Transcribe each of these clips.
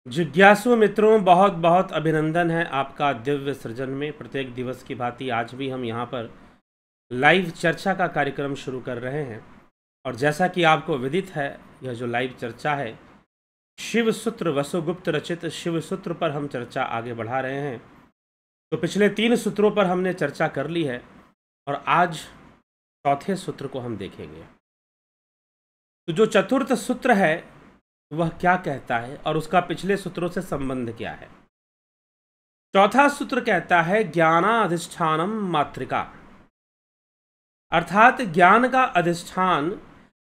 जिज्ञासु मित्रों, बहुत बहुत अभिनंदन है आपका दिव्य सृजन में। प्रत्येक दिवस की भांति आज भी हम यहाँ पर लाइव चर्चा का कार्यक्रम शुरू कर रहे हैं। और जैसा कि आपको विदित है, यह जो लाइव चर्चा है शिव सूत्र वसुगुप्त रचित शिव सूत्र पर हम चर्चा आगे बढ़ा रहे हैं। तो पिछले 3 सूत्रों पर हमने चर्चा कर ली है और आज चौथे सूत्र को हम देखेंगे। तो जो चतुर्थ सूत्र है वह क्या कहता है और उसका पिछले सूत्रों से संबंध क्या है। चौथा सूत्र कहता है ज्ञानाधिष्ठानम मातृका, अर्थात ज्ञान का अधिष्ठान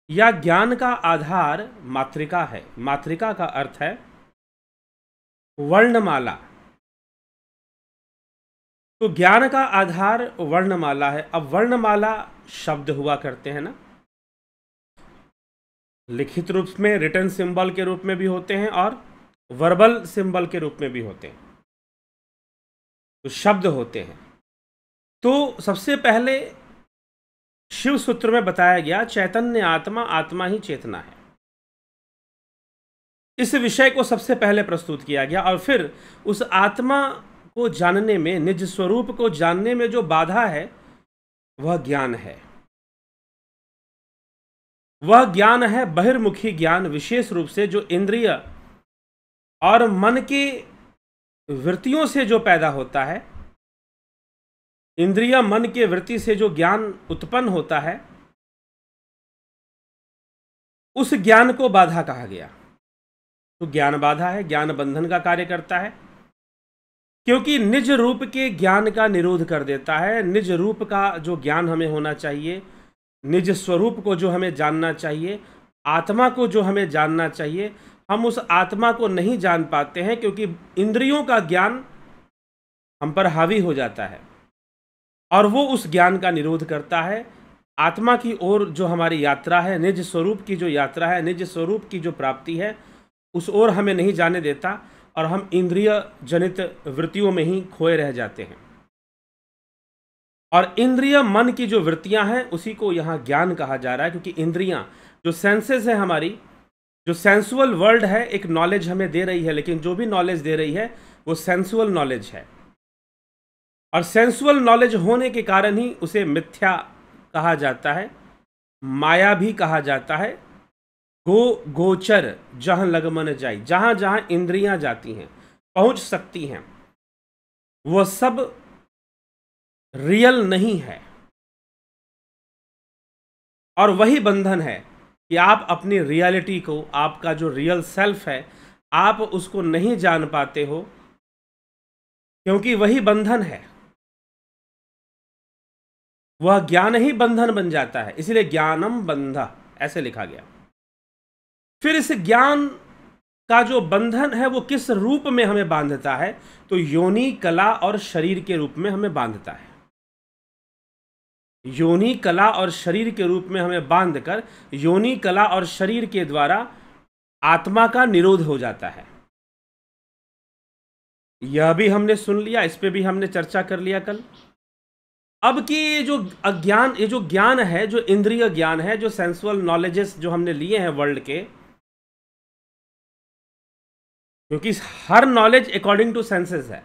या ज्ञान का आधार मातृका है। मातृका का अर्थ है वर्णमाला। तो ज्ञान का आधार वर्णमाला है। अब वर्णमाला शब्द हुआ करते हैं ना, लिखित रूप में रिटन सिंबल के रूप में भी होते हैं और वर्बल सिंबल के रूप में भी होते हैं, तो शब्द होते हैं। तो सबसे पहले शिव सूत्र में बताया गया चैतन्य आत्मा, आत्मा ही चेतना है। इस विषय को सबसे पहले प्रस्तुत किया गया और फिर उस आत्मा को जानने में, निज स्वरूप को जानने में जो बाधा है वह ज्ञान है। वह ज्ञान है बहिर्मुखी ज्ञान, विशेष रूप से जो इंद्रिय और मन की वृत्तियों से जो पैदा होता है। इंद्रिय मन के वृत्ति से जो ज्ञान उत्पन्न होता है, उस ज्ञान को बाधा कहा गया। तो ज्ञान बाधा है, ज्ञान बंधन का कार्य करता है, क्योंकि निज रूप के ज्ञान का निरोध कर देता है। निज रूप का जो ज्ञान हमें होना चाहिए, निज स्वरूप को जो हमें जानना चाहिए, आत्मा को जो हमें जानना चाहिए, हम उस आत्मा को नहीं जान पाते हैं क्योंकि इंद्रियों का ज्ञान हम पर हावी हो जाता है और वो उस ज्ञान का निरोध करता है। आत्मा की ओर जो हमारी यात्रा है, निज स्वरूप की जो यात्रा है, निज स्वरूप की जो प्राप्ति है, उस ओर हमें नहीं जाने देता और हम इंद्रिय जनित वृत्तियों में ही खोए रह जाते हैं। और इंद्रिय मन की जो वृत्तियां हैं उसी को यहाँ ज्ञान कहा जा रहा है, क्योंकि इंद्रियां जो सेंसेस है, हमारी जो सेंसुअल वर्ल्ड है, एक नॉलेज हमें दे रही है, लेकिन जो भी नॉलेज दे रही है वो सेंसुअल नॉलेज है। और सेंसुअल नॉलेज होने के कारण ही उसे मिथ्या कहा जाता है, माया भी कहा जाता है। गोचर जहां लगमन जाई, जहां जहां इंद्रियां जाती हैं, पहुंच सकती हैं, वह सब रियल नहीं है। और वही बंधन है कि आप अपनी रियलिटी को, आपका जो रियल सेल्फ है, आप उसको नहीं जान पाते हो, क्योंकि वही बंधन है। वह ज्ञान ही बंधन बन जाता है, इसलिए ज्ञानम बंधा ऐसे लिखा गया। फिर इस ज्ञान का जो बंधन है वो किस रूप में हमें बांधता है, तो योनि, कला और शरीर के रूप में हमें बांधता है। योनि, कला और शरीर के रूप में हमें बांधकर योनि, कला और शरीर के द्वारा आत्मा का निरोध हो जाता है। यह भी हमने सुन लिया, इस पे भी हमने चर्चा कर लिया कल। अब कि ये जो अज्ञान, ये जो ज्ञान है, जो इंद्रिय ज्ञान है, जो सेंसुअल नॉलेजेस जो हमने लिए हैं वर्ल्ड के, क्योंकि हर नॉलेज अकॉर्डिंग टू सेंसेस है।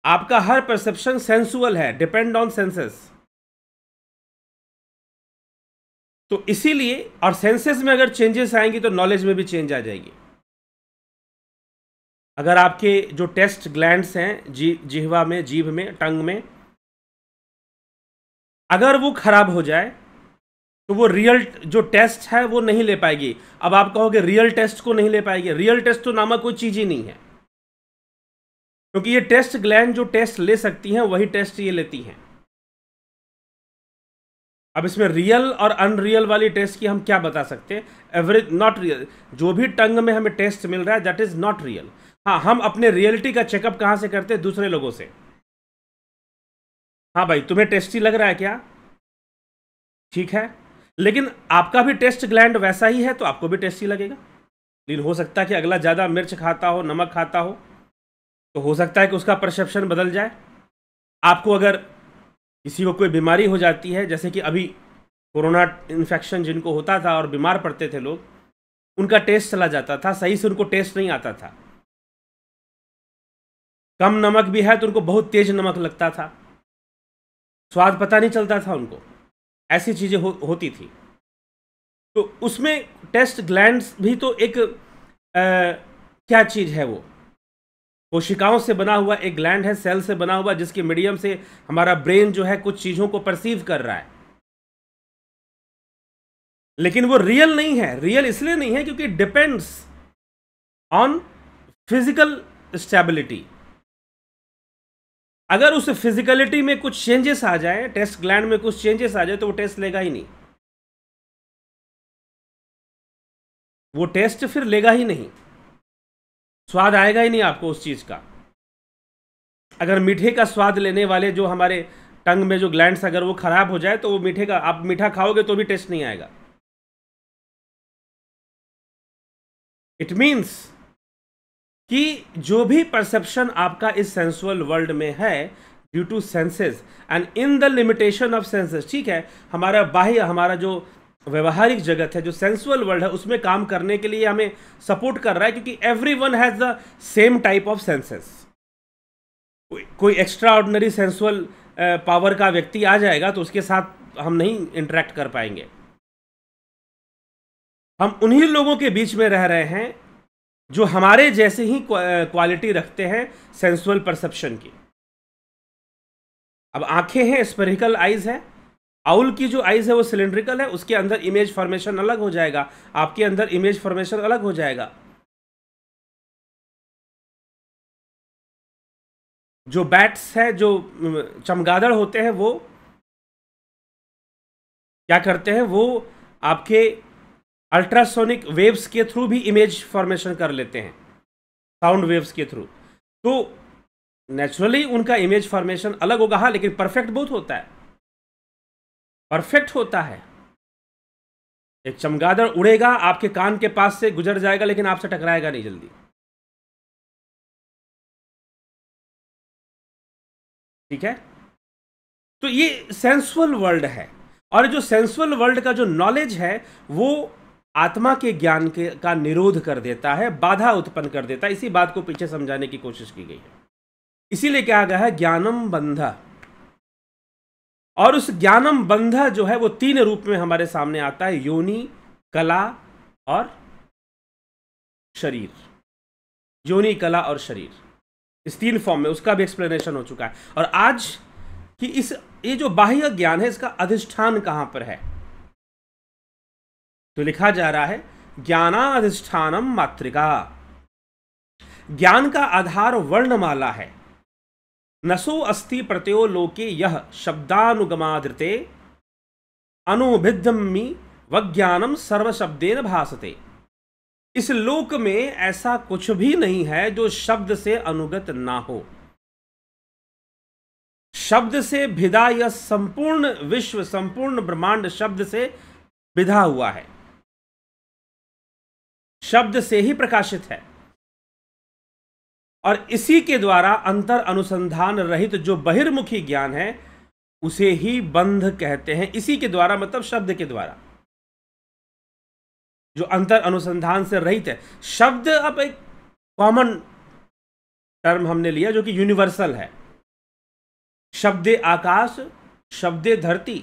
आपका हर परसेप्शन सेंसुअल है, डिपेंड ऑन सेंसेस। तो इसीलिए, और सेंसेस में अगर चेंजेस आएंगी तो नॉलेज में भी चेंज आ जाएगी। अगर आपके जो टेस्ट ग्लैंड्स हैं जिह्वा में, जीभ में, टंग में, अगर वो खराब हो जाए तो वो रियल जो टेस्ट है वो नहीं ले पाएगी। अब आप कहोगे रियल टेस्ट को नहीं ले पाएगी, रियल टेस्ट तो नामक कोई चीज ही नहीं है, क्योंकि ये टेस्ट ग्लैंड जो टेस्ट ले सकती हैं वही टेस्ट ये लेती हैं। अब इसमें रियल और अनरियल वाली टेस्ट की हम क्या बता सकते हैं? Average, not real. जो भी टंग में हमें टेस्ट मिल रहा है दैट इज नॉट रियल। हाँ, हम अपने रियलिटी का चेकअप कहां से करते हैं? दूसरे लोगों से। हाँ भाई, तुम्हें टेस्टी लग रहा है क्या? ठीक है, लेकिन आपका भी टेस्ट ग्लैंड वैसा ही है तो आपको भी टेस्टी लगेगा। लेकिन हो सकता है कि अगला ज़्यादा मिर्च खाता हो, नमक खाता हो, तो हो सकता है कि उसका परसेप्शन बदल जाए। आपको अगर किसी को कोई बीमारी हो जाती है, जैसे कि अभी कोरोना इन्फेक्शन जिनको होता था और बीमार पड़ते थे लोग, उनका टेस्ट चला जाता था, सही से उनको टेस्ट नहीं आता था। कम नमक भी है तो उनको बहुत तेज नमक लगता था, स्वाद पता नहीं चलता था उनको, ऐसी चीजें होती थी। तो उसमें टेस्ट ग्लैंड्स भी तो एक क्या चीज है, वो कोशिकाओं से बना हुआ एक ग्लैंड है, सेल से बना हुआ, जिसके मीडियम से हमारा ब्रेन जो है कुछ चीजों को परसीव कर रहा है। लेकिन वो रियल नहीं है। रियल इसलिए नहीं है क्योंकि डिपेंड्स ऑन फिजिकल स्टेबिलिटी। अगर उस फिजिकलिटी में कुछ चेंजेस आ जाए, टेस्ट ग्लैंड में कुछ चेंजेस आ जाए, तो वो टेस्ट लेगा ही नहीं, वो टेस्ट फिर लेगा ही नहीं, स्वाद आएगा ही नहीं आपको उस चीज का। अगर मीठे का स्वाद लेने वाले जो हमारे टंग में जो ग्लैंड्स अगर वो खराब हो जाए तो वो मीठे का, आप मीठा खाओगे तो भी टेस्ट नहीं आएगा। इट मीन्स कि जो भी परसेप्शन आपका इस सेंसुअल वर्ल्ड में है due to senses and in the limitation of senses, ठीक है, हमारा बाह्य, हमारा जो व्यवहारिक जगत है, जो सेंसुअल वर्ल्ड है, उसमें काम करने के लिए हमें सपोर्ट कर रहा है, क्योंकि everyone has the same type of senses. कोई एक्स्ट्रा ऑर्डिनरी सेंसुअल पावर का व्यक्ति आ जाएगा तो उसके साथ हम नहीं इंटरेक्ट कर पाएंगे। हम उन्हीं लोगों के बीच में रह रहे हैं जो हमारे जैसे ही क्वालिटी रखते हैं सेंसुअल परसेप्शन की। अब आंखें हैं, स्पेरिकल आइज है, आउल की जो आइज है वो सिलेंड्रिकल है, उसके अंदर इमेज फॉर्मेशन अलग हो जाएगा, आपके अंदर इमेज फॉर्मेशन अलग हो जाएगा। जो बैट्स है, जो चमगादड़ होते हैं, वो क्या करते हैं, वो आपके अल्ट्रासोनिक वेव्स के थ्रू भी इमेज फॉर्मेशन कर लेते हैं, साउंड वेव्स के थ्रू। तो नेचुरली उनका इमेज फॉर्मेशन अलग होगा। हाँ, लेकिन परफेक्ट बहुत होता है, परफेक्ट होता है। एक चमगादड़ उड़ेगा, आपके कान के पास से गुजर जाएगा, लेकिन आपसे टकराएगा नहीं जल्दी, ठीक है। तो ये सेंसुअल वर्ल्ड है, और जो सेंसुअल वर्ल्ड का जो नॉलेज है वो आत्मा के ज्ञान का निरोध कर देता है, बाधा उत्पन्न कर देता है। इसी बात को पीछे समझाने की कोशिश की गई है। इसीलिए कहा गया है ज्ञानम बंधा। और उस ज्ञानम बंधा जो है वो 3 रूप में हमारे सामने आता है, योनि, कला और शरीर। योनि, कला और शरीर, इस 3 फॉर्म में उसका भी एक्सप्लेनेशन हो चुका है। और आज कि ये जो बाह्य ज्ञान है, इसका अधिष्ठान कहां पर है, तो लिखा जा रहा है ज्ञानाधिष्ठानम मातृका। ज्ञान का आधार वर्णमाला है। नसो अस्ति प्रत्यो लोके यह शब्दानुगमादृते अनुभिद्धमि वज्ञानम सर्वशब्देन भासते। इस लोक में ऐसा कुछ भी नहीं है जो शब्द से अनुगत ना हो। शब्द से भिदा यह संपूर्ण विश्व, संपूर्ण ब्रह्मांड शब्द से विधा हुआ है, शब्द से ही प्रकाशित है। और इसी के द्वारा अंतर अनुसंधान रहित जो बहिर्मुखी ज्ञान है उसे ही बंध कहते हैं। इसी के द्वारा मतलब शब्द के द्वारा, जो अंतर अनुसंधान से रहित है। शब्द अब एक कॉमन टर्म हमने लिया जो कि यूनिवर्सल है। शब्दे आकाश, शब्दे धरती,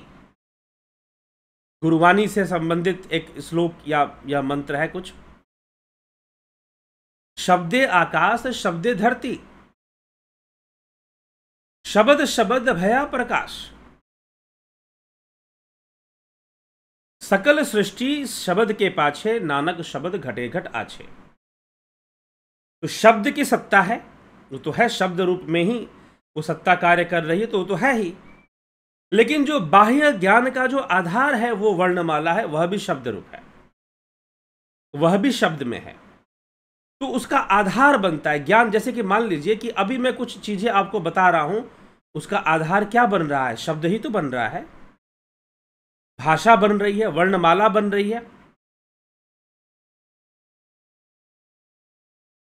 गुरुवाणी से संबंधित एक श्लोक या मंत्र है कुछ। शब्दे आकाश, शब्दे धरती, शब्द शब्द भया प्रकाश। सकल सृष्टि शब्द के पाछे, नानक शब्द घटे घट आछे। तो शब्द की सत्ता है, वो तो है, शब्द रूप में ही वो सत्ता कार्य कर रही है, तो वो तो है ही। लेकिन जो बाह्य ज्ञान का जो आधार है वो वर्णमाला है, वह भी शब्द रूप है, वह भी शब्द में है। तो उसका आधार बनता है ज्ञान। जैसे कि मान लीजिए कि अभी मैं कुछ चीजें आपको बता रहा हूं, उसका आधार क्या बन रहा है, शब्द ही तो बन रहा है, भाषा बन रही है, वर्णमाला बन रही है।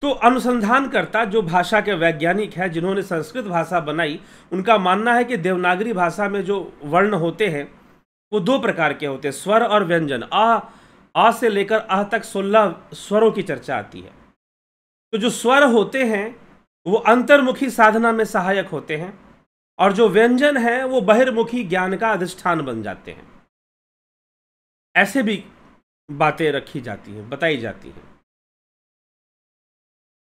तो अनुसंधानकर्ता जो भाषा के वैज्ञानिक हैं, जिन्होंने संस्कृत भाषा बनाई, उनका मानना है कि देवनागरी भाषा में जो वर्ण होते हैं वो 2 प्रकार के होते हैं, स्वर और व्यंजन। अ से लेकर अह तक 16 स्वरों की चर्चा आती है। तो जो स्वर होते हैं वो अंतर्मुखी साधना में सहायक होते हैं, और जो व्यंजन है वो बहिर्मुखी ज्ञान का अधिष्ठान बन जाते हैं। ऐसे भी बातें रखी जाती हैं, बताई जाती हैं।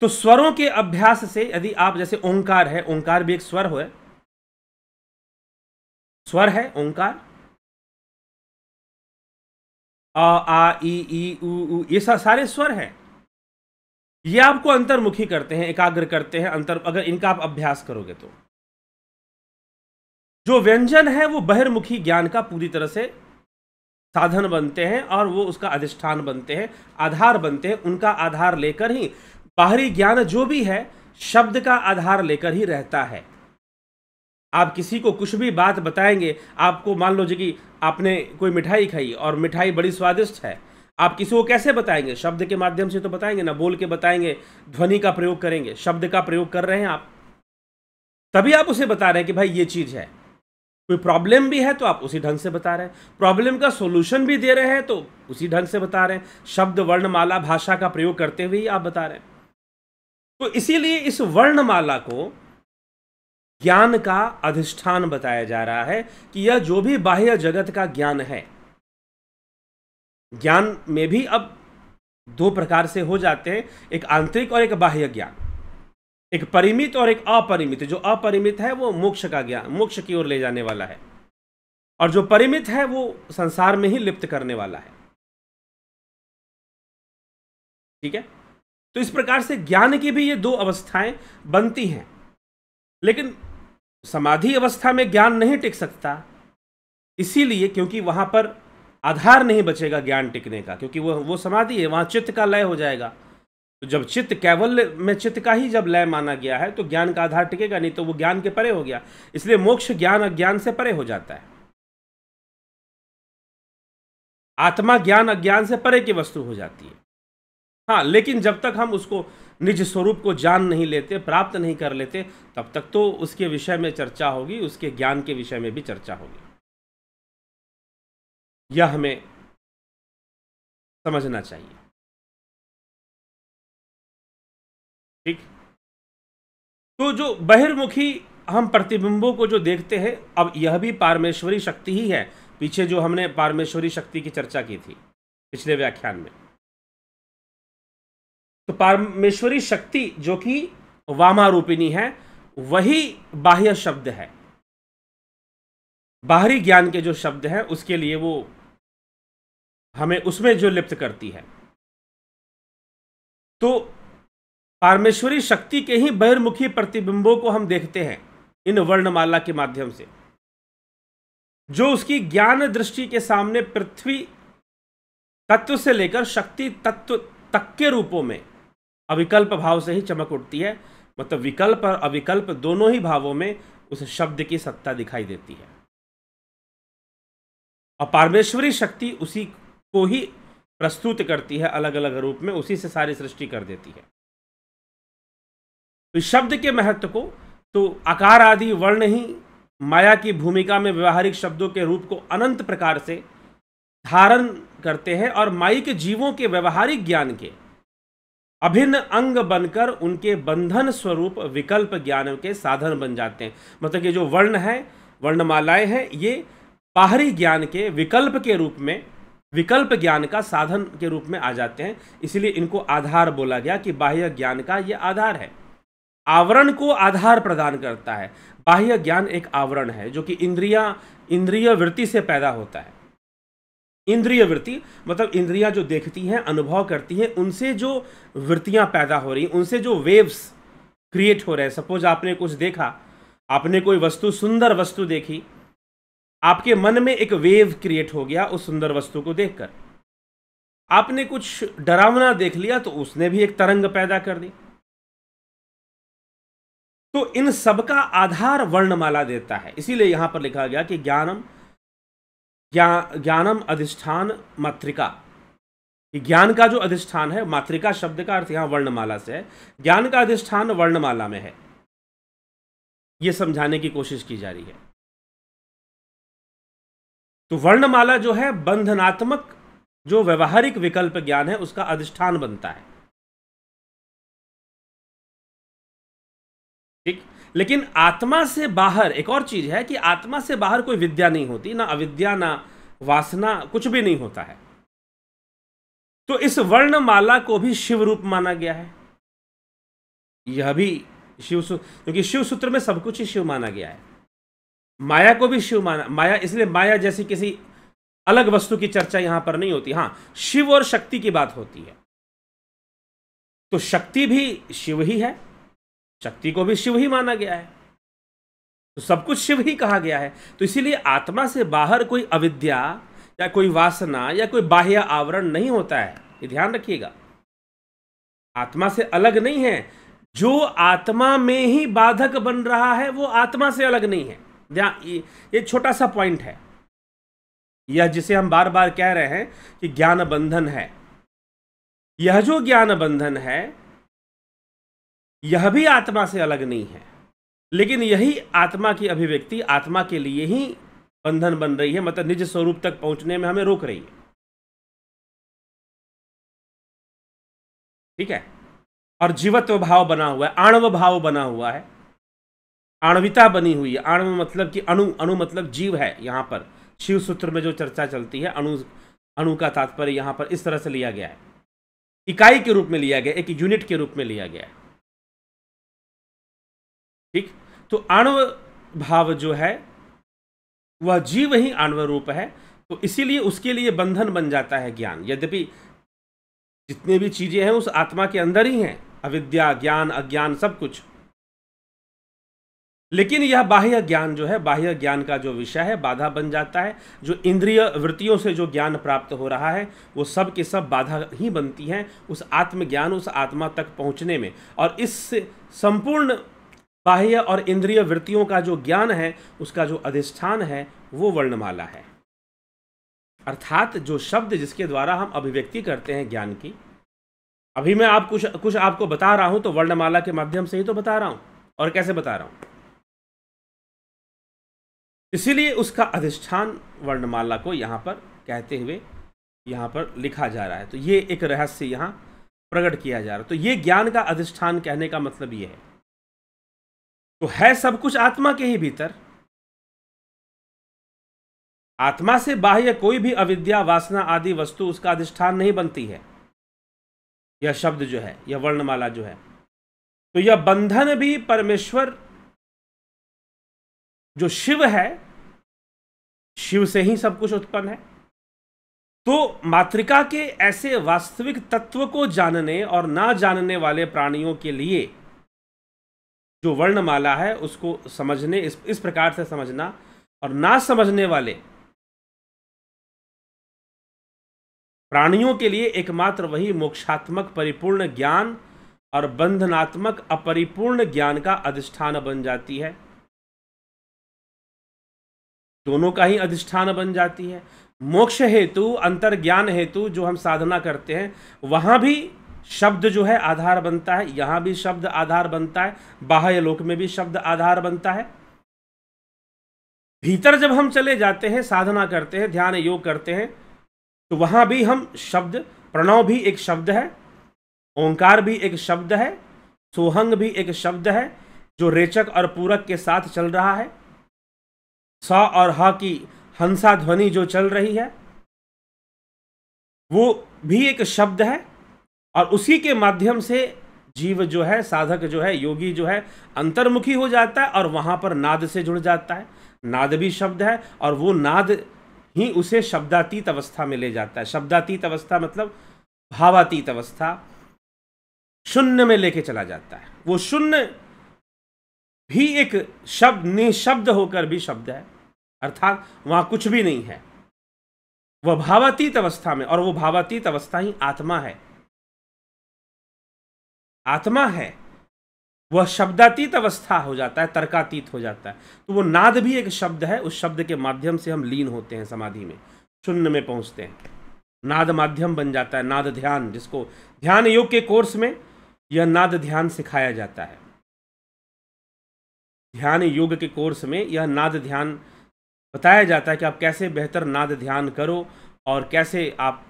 तो स्वरों के अभ्यास से यदि आप, जैसे ओंकार है, ओंकार भी एक स्वर है, स्वर है ओंकार, अ आ ई उ ये सारे स्वर हैं। ये आपको अंतर्मुखी करते हैं, एकाग्र करते हैं अंतर, अगर इनका आप अभ्यास करोगे तो। जो व्यंजन है वो बहिर्मुखी ज्ञान का पूरी तरह से साधन बनते हैं, और वो उसका अधिष्ठान बनते हैं, आधार बनते हैं। उनका आधार लेकर ही बाहरी ज्ञान जो भी है शब्द का आधार लेकर ही रहता है। आप किसी को कुछ भी बात बताएंगे, आपको मान लो जी कि आपने कोई मिठाई खाई और मिठाई बड़ी स्वादिष्ट है, आप किसी को कैसे बताएंगे? शब्द के माध्यम से तो बताएंगे ना, बोल के बताएंगे, ध्वनि का प्रयोग करेंगे, शब्द का प्रयोग कर रहे हैं आप, तभी आप उसे बता रहे हैं कि भाई ये चीज है। कोई प्रॉब्लम भी है तो आप उसी ढंग से बता रहे हैं, प्रॉब्लम का सॉल्यूशन भी दे रहे हैं तो उसी ढंग से बता रहे हैं, शब्द वर्णमाला भाषा का प्रयोग करते हुए ही आप बता रहे हैं। तो इसीलिए इस वर्णमाला को ज्ञान का अधिष्ठान बताया जा रहा है कि यह जो भी बाह्य जगत का ज्ञान है, ज्ञान में भी अब दो प्रकार से हो जाते हैं, एक आंतरिक और एक बाह्य ज्ञान, एक परिमित और एक अपरिमित। जो अपरिमित है वो मोक्ष का ज्ञान, मोक्ष की ओर ले जाने वाला है, और जो परिमित है वो संसार में ही लिप्त करने वाला है। ठीक है, तो इस प्रकार से ज्ञान की भी ये दो अवस्थाएं बनती हैं। लेकिन समाधि अवस्था में ज्ञान नहीं टिक सकता, इसीलिए क्योंकि वहां पर आधार नहीं बचेगा ज्ञान टिकने का, क्योंकि वो समाधि है, वहां चित्त का लय हो जाएगा। तो जब चित्त कैवल्य में चित्त का ही जब लय माना गया है तो ज्ञान का आधार टिकेगा नहीं, तो वो ज्ञान के परे हो गया। इसलिए मोक्ष ज्ञान अज्ञान से परे हो जाता है। आत्मा ज्ञान अज्ञान से परे की वस्तु हो जाती है। हाँ, लेकिन जब तक हम उसको निज स्वरूप को जान नहीं लेते, प्राप्त नहीं कर लेते, तब तक तो उसके विषय में चर्चा होगी, उसके ज्ञान के विषय में भी चर्चा होगी। यह हमें समझना चाहिए। ठीक, तो जो बहिर्मुखी हम प्रतिबिंबों को जो देखते हैं, अब यह भी पारमेश्वरी शक्ति ही है। पीछे जो हमने पारमेश्वरी शक्ति की चर्चा की थी पिछले व्याख्यान में, तो पारमेश्वरी शक्ति जो कि वामारूपिणी है, वही बाह्य शब्द है। बाहरी ज्ञान के जो शब्द हैं उसके लिए वो हमें उसमें जो लिप्त करती है। तो पारमेश्वरी शक्ति के ही बहिर्मुखी प्रतिबिंबों को हम देखते हैं इन वर्णमाला के माध्यम से, जो उसकी ज्ञान दृष्टि के सामने पृथ्वी तत्व से लेकर शक्ति तत्व तक के रूपों में अविकल्प भाव से ही चमक उठती है। मतलब विकल्प और अविकल्प दोनों ही भावों में उस शब्द की सत्ता दिखाई देती है, और पारमेश्वरी शक्ति उसी को ही प्रस्तुत करती है अलग अलग रूप में, उसी से सारी सृष्टि कर देती है। तो शब्द के महत्व को तो आकार आदि वर्ण ही माया की भूमिका में व्यवहारिक शब्दों के रूप को अनंत प्रकार से धारण करते हैं, और मायिक जीवों के व्यवहारिक ज्ञान के अभिन्न अंग बनकर उनके बंधन स्वरूप विकल्प ज्ञान के साधन बन जाते हैं। मतलब कि जो वर्ण है, वर्णमालाएं हैं, ये बाहरी ज्ञान के विकल्प के रूप में, विकल्प ज्ञान का साधन के रूप में आ जाते हैं। इसलिए इनको आधार बोला गया कि बाह्य ज्ञान का ये आधार है, आवरण को आधार प्रदान करता है। बाह्य ज्ञान एक आवरण है जो कि इंद्रिय वृत्ति से पैदा होता है। इंद्रिय वृत्ति मतलब इंद्रियां जो देखती हैं, अनुभव करती हैं, उनसे जो वृत्तियां पैदा हो रही, उनसे जो वेव्स क्रिएट हो रहे हैं। सपोज आपने कुछ देखा, आपने कोई वस्तु, सुंदर वस्तु देखी, आपके मन में एक वेव क्रिएट हो गया उस सुंदर वस्तु को देखकर। आपने कुछ डरावना देख लिया तो उसने भी एक तरंग पैदा कर दी। तो इन सब का आधार वर्णमाला देता है। इसीलिए यहां पर लिखा गया कि ज्ञानम अधिष्ठान मात्रिका। ज्ञान का जो अधिष्ठान है, मात्रिका शब्द का अर्थ यहां वर्णमाला से है, ज्ञान का अधिष्ठान वर्णमाला में है, यह समझाने की कोशिश की जा रही है। तो वर्णमाला जो है बंधनात्मक जो व्यवहारिक विकल्प ज्ञान है उसका अधिष्ठान बनता है। ठीक। लेकिन आत्मा से बाहर एक और चीज है कि आत्मा से बाहर कोई विद्या नहीं होती, ना अविद्या ना वासना, कुछ भी नहीं होता है। तो इस वर्णमाला को भी शिव रूप माना गया है। यह भी क्योंकि शिव सूत्र में सब कुछ ही शिव माना गया है। माया को भी शिव माना, माया इसलिए माया जैसी किसी अलग वस्तु की चर्चा यहां पर नहीं होती। हां, शिव और शक्ति की बात होती है। तो शक्ति भी शिव ही है, शक्ति को भी शिव ही माना गया है, तो सब कुछ शिव ही कहा गया है। तो इसीलिए आत्मा से बाहर कोई अविद्या या कोई वासना या कोई बाह्य आवरण नहीं होता है, ये ध्यान रखिएगा। आत्मा से अलग नहीं है। जो आत्मा में ही बाधक बन रहा है वो आत्मा से अलग नहीं है। ध्यान, ये छोटा सा पॉइंट है, यह जिसे हम बार बार कह रहे हैं कि ज्ञान बंधन है। यह जो ज्ञान बंधन है यह भी आत्मा से अलग नहीं है, लेकिन यही आत्मा की अभिव्यक्ति आत्मा के लिए ही बंधन बन रही है, मतलब निज स्वरूप तक पहुंचने में हमें रोक रही है। ठीक है। और जीवत्व भाव बना हुआ है, आणव भाव बना हुआ है, आणविता बनी हुई है। आणव मतलब कि अणु, अणु मतलब जीव है। यहां पर शिव सूत्र में जो चर्चा चलती है, अणु, अणु का तात्पर्य यहां पर इस तरह से लिया गया है, इकाई के रूप में लिया गया, एक यूनिट के रूप में लिया गया है। ठीक। तो आणव भाव जो है वह जीव ही आणव रूप है, तो इसीलिए उसके लिए बंधन बन जाता है ज्ञान। यद्यपि जितनी भी चीजें हैं उस आत्मा के अंदर ही हैं, अविद्या, ज्ञान, अज्ञान, सब कुछ। लेकिन यह बाह्य ज्ञान जो है, बाह्य ज्ञान का जो विषय है, बाधा बन जाता है। जो इंद्रिय वृत्तियों से जो ज्ञान प्राप्त हो रहा है वो सब के सब बाधा ही बनती हैं उस आत्मज्ञान, उस आत्मा तक पहुंचने में। और इस संपूर्ण बाह्य और इंद्रिय वृत्तियों का जो ज्ञान है उसका जो अधिष्ठान है वो वर्णमाला है। अर्थात जो शब्द जिसके द्वारा हम अभिव्यक्ति करते हैं ज्ञान की। अभी मैं आप कुछ आपको बता रहा हूं तो वर्णमाला के माध्यम से ही तो बता रहा हूं, और कैसे बता रहा हूं। इसीलिए उसका अधिष्ठान वर्णमाला को यहां पर कहते हुए यहां पर लिखा जा रहा है। तो ये एक रहस्य यहां प्रकट किया जा रहा है। तो ये ज्ञान का अधिष्ठान कहने का मतलब ये है। तो है सब कुछ आत्मा के ही भीतर। आत्मा से बाह्य कोई भी अविद्या, वासना आदि वस्तु उसका अधिष्ठान नहीं बनती है। यह शब्द जो है, यह वर्णमाला जो है, तो यह बंधन भी परमेश्वर जो शिव है, शिव से ही सब कुछ उत्पन्न है। तो मातृका के ऐसे वास्तविक तत्व को जानने और ना जानने वाले प्राणियों के लिए जो वर्णमाला है उसको समझने, इस प्रकार से समझना, और ना समझने वाले प्राणियों के लिए एकमात्र वही मोक्षात्मक परिपूर्ण ज्ञान और बंधनात्मक अपरिपूर्ण ज्ञान का अधिष्ठान बन जाती है। दोनों का ही अधिष्ठान बन जाती है। मोक्ष हेतु, अंतर्ज्ञान हेतु जो हम साधना करते हैं वहां भी शब्द जो है आधार बनता है, यहां भी शब्द आधार बनता है, बाह्य लोक में भी शब्द आधार बनता है। भीतर जब हम चले जाते हैं, साधना करते हैं, ध्यान योग करते हैं, तो वहां भी हम शब्द, प्रणव भी एक शब्द है, ओंकार भी एक शब्द है, सोहंग भी एक शब्द है जो रेचक और पूरक के साथ चल रहा है। स और ह की हंसा ध्वनि जो चल रही है वो भी एक शब्द है, और उसी के माध्यम से जीव जो है, साधक जो है, योगी जो है अंतर्मुखी हो जाता है और वहां पर नाद से जुड़ जाता है। नाद भी शब्द है और वो नाद ही उसे शब्दातीत अवस्था में ले जाता है। शब्दातीत अवस्था मतलब भावातीत अवस्था, शून्य में लेके चला जाता है। वो शून्य भी एक शब्द, निशब्द होकर भी शब्द है, अर्थात वहां कुछ भी नहीं है, वह भावातीत अवस्था में, और वो भावातीत अवस्था ही आत्मा है। आत्मा है वह शब्दातीत अवस्था हो जाता है, तर्कातीत हो जाता है। तो वो नाद भी एक शब्द है, उस शब्द के माध्यम से हम लीन होते हैं, समाधि में, शून्य में पहुंचते हैं। नाद माध्यम बन जाता है, नाद ध्यान, जिसको ध्यान योग के कोर्स में यह नाद ध्यान सिखाया जाता है। ध्यान योग के कोर्स में यह नाद ध्यान बताया जाता है कि आप कैसे बेहतर नाद ध्यान करो और कैसे आप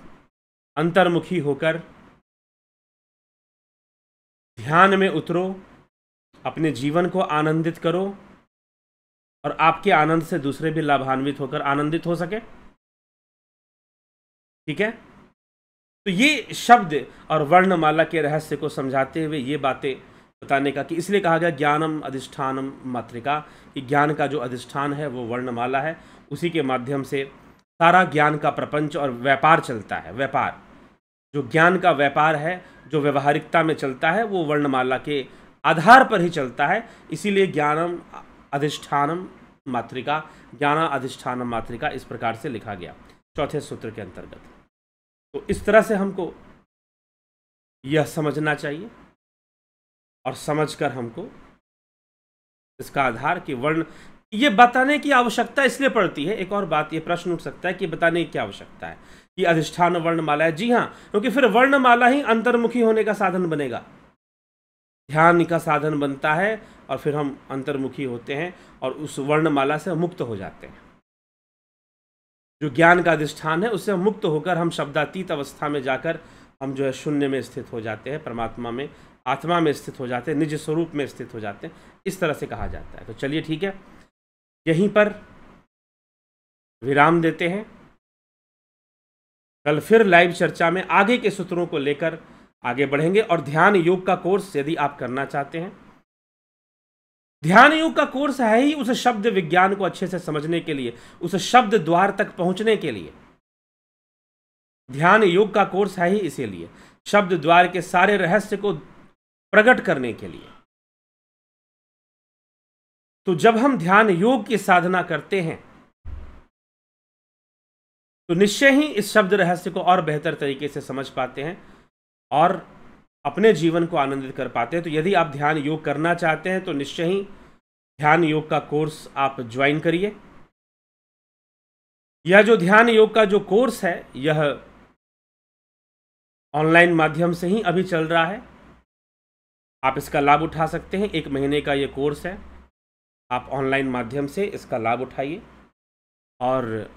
अंतर्मुखी होकर ध्यान में उतरो, अपने जीवन को आनंदित करो और आपके आनंद से दूसरे भी लाभान्वित होकर आनंदित हो सके। ठीक है, तो ये शब्द और वर्णमाला के रहस्य को समझाते हुए ये बातें बताने का कि इसलिए कहा गया ज्ञानम अधिष्ठानम मात्रिका, कि ज्ञान का जो अधिष्ठान है वो वर्णमाला है, उसी के माध्यम से सारा ज्ञान का प्रपंच और व्यापार चलता है। व्यापार, जो ज्ञान का व्यापार है, जो व्यवहारिकता में चलता है, वो वर्णमाला के आधार पर ही चलता है। इसीलिए ज्ञानम अधिष्ठानम मात्रिका, ज्ञाना अधिष्ठानम मात्रिका इस प्रकार से लिखा गया चौथे सूत्र के अंतर्गत। तो इस तरह से हमको यह समझना चाहिए और समझकर हमको इसका आधार कि वर्ण, ये बताने की आवश्यकता इसलिए पड़ती है। एक और बात, ये प्रश्न उठ सकता है कि बताने की क्या आवश्यकता है, ये अधिष्ठान वर्णमाला है। जी हाँ, क्योंकि फिर वर्णमाला ही अंतर्मुखी होने का साधन बनेगा, ध्यान का साधन बनता है और फिर हम अंतर्मुखी होते हैं और उस वर्णमाला से मुक्त हो जाते हैं। जो ज्ञान का अधिष्ठान है उससे मुक्त होकर हम शब्दातीत अवस्था में जाकर हम जो है शून्य में स्थित हो जाते हैं, परमात्मा में, आत्मा में स्थित हो जाते हैं, निज स्वरूप में स्थित हो जाते हैं, इस तरह से कहा जाता है। तो चलिए ठीक है, यहीं पर विराम देते हैं। कल फिर लाइव चर्चा में आगे के सूत्रों को लेकर आगे बढ़ेंगे। और ध्यान योग का कोर्स यदि आप करना चाहते हैं, ध्यान योग का कोर्स है ही उस शब्द विज्ञान को अच्छे से समझने के लिए, उस शब्द द्वार तक पहुंचने के लिए। ध्यान योग का कोर्स है ही इसीलिए, शब्द द्वार के सारे रहस्य को प्रकट करने के लिए। तो जब हम ध्यान योग की साधना करते हैं तो निश्चय ही इस शब्द रहस्य को और बेहतर तरीके से समझ पाते हैं और अपने जीवन को आनंदित कर पाते हैं। तो यदि आप ध्यान योग करना चाहते हैं तो निश्चय ही ध्यान योग का कोर्स आप ज्वाइन करिए। यह जो ध्यान योग का जो कोर्स है यह ऑनलाइन माध्यम से ही अभी चल रहा है, आप इसका लाभ उठा सकते हैं। 1 महीने का ये कोर्स है, आप ऑनलाइन माध्यम से इसका लाभ उठाइए और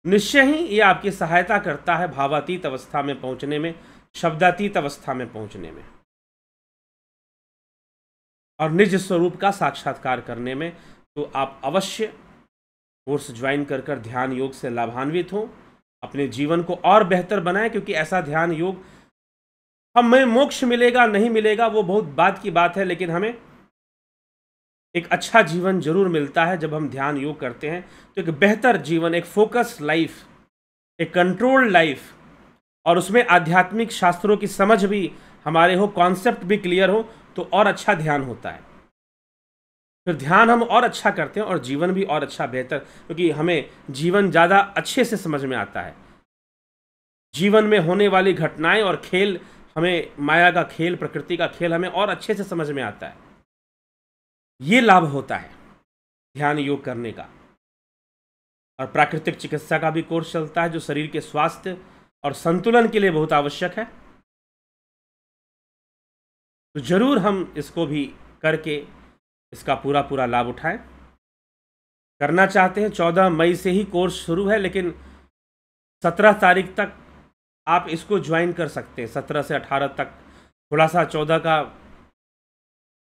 निश्चय ही ये आपकी सहायता करता है भावातीत अवस्था में पहुंचने में, शब्दातीत अवस्था में पहुंचने में और निज स्वरूप का साक्षात्कार करने में। तो आप अवश्य कोर्स ज्वाइन कर ध्यान योग से लाभान्वित हों, अपने जीवन को और बेहतर बनाएं, क्योंकि ऐसा ध्यान योग, हमें मोक्ष मिलेगा नहीं मिलेगा वो बहुत बाद की बात है, लेकिन हमें एक अच्छा जीवन जरूर मिलता है जब हम ध्यान योग करते हैं। तो एक बेहतर जीवन, एक फोकस लाइफ, एक कंट्रोल्ड लाइफ, और उसमें आध्यात्मिक शास्त्रों की समझ भी हमारे हो, कॉन्सेप्ट भी क्लियर हो, तो और अच्छा ध्यान होता है। फिर ध्यान हम और अच्छा करते हैं और जीवन भी और अच्छा बेहतर, क्योंकि हमें जीवन ज़्यादा अच्छे से समझ में आता है। जीवन में होने वाली घटनाएं और खेल, हमें माया का खेल, प्रकृति का खेल हमें और अच्छे से समझ में आता है। ये लाभ होता है ध्यान योग करने का। और प्राकृतिक चिकित्सा का भी कोर्स चलता है जो शरीर के स्वास्थ्य और संतुलन के लिए बहुत आवश्यक है। तो जरूर हम इसको भी करके इसका पूरा लाभ उठाएं। करना चाहते हैं 14 मई से ही कोर्स शुरू है, लेकिन 17 तारीख तक आप इसको ज्वाइन कर सकते हैं। 17 से 18 तक, थोड़ा सा 14 का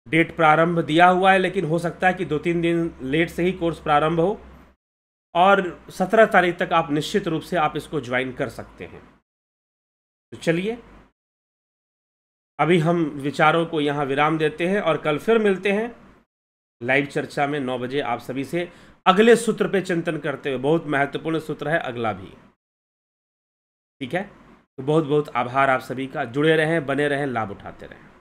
डेट प्रारंभ दिया हुआ है, लेकिन हो सकता है कि 2-3 दिन लेट से ही कोर्स प्रारंभ हो, और 17 तारीख तक आप निश्चित रूप से आप इसको ज्वाइन कर सकते हैं। तो चलिए अभी हम विचारों को यहाँ विराम देते हैं और कल फिर मिलते हैं लाइव चर्चा में 9 बजे आप सभी से अगले सूत्र पे चिंतन करते हुए। बहुत महत्वपूर्ण सूत्र है अगला भी, ठीक है। तो बहुत बहुत आभार आप सभी का। जुड़े रहें, बने रहें, लाभ उठाते रहें।